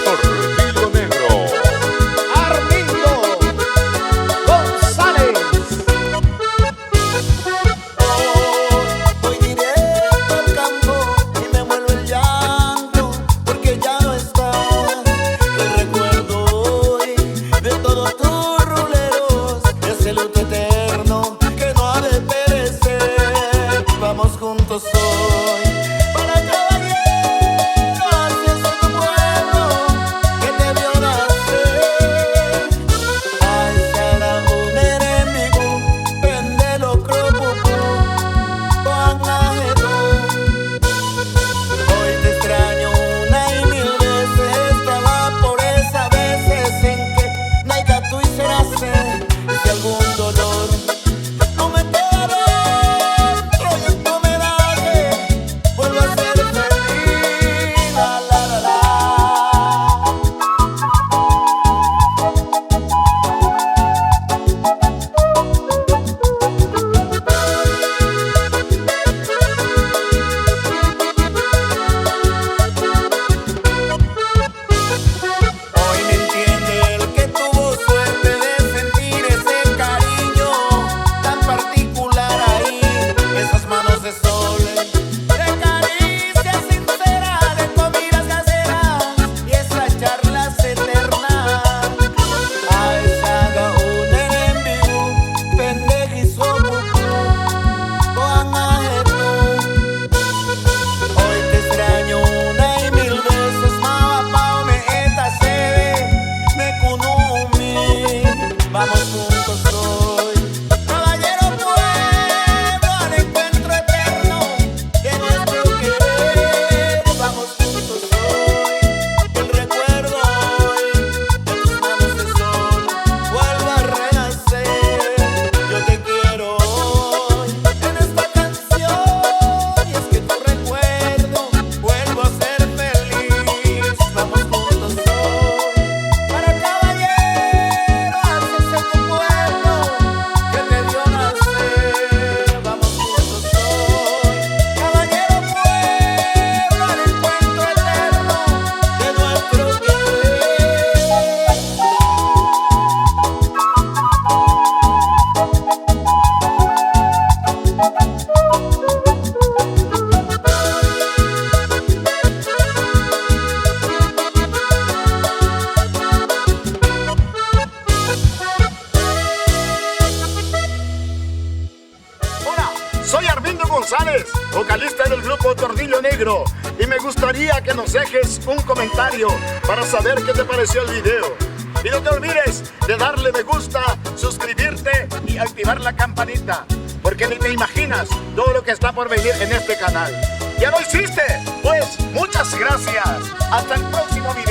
Tordillo Negro. Armindo González. Voy directo al campo y me vuelve el llanto porque ya no estás. Te recuerdo hoy de todos tus ruleros, ese luto eterno que no ha de perecer. Vamos juntos hoy para caballero, así es tu pueblo que te vio nacer. Ay, será un enemigo, pendelo cropupu, hoy te extraño una y mil veces. Estaba por esas veces en que naica tú hicieras si algún dolor no me queda dentro y esto me dañe, vuelvo a ser feliz. La, la, la, la. Hoy me entiende el que tuvo suerte de sentir ese cariño tan particular ahí, esas manos de sol, de caricias sinceras, de comidas caseras y esas charlas eternas. Ay, saga un enemigo, pendejizo pupu, hoy te extraño una y mil veces. Vamos juntos hoy, caballero pueblo, al encuentro eterno de nuestro querer. Vamos juntos hoy, el recuerdo hoy de tus manos de sol vuelve a renacer. Yo te quiero hoy en esta canción y es que tu recuerdo vuelvo a ser feliz. Vamos juntos hoy para caballero, Soy Armindo González, vocalista del grupo Tordillo Negro, y me gustaría que nos dejes un comentario para saber qué te pareció el video. Y no te olvides de darle me gusta, suscribirte y activar la campanita, porque ni te imaginas todo lo que está por venir en este canal. ¿Ya lo hiciste? Pues muchas gracias. Hasta el próximo video.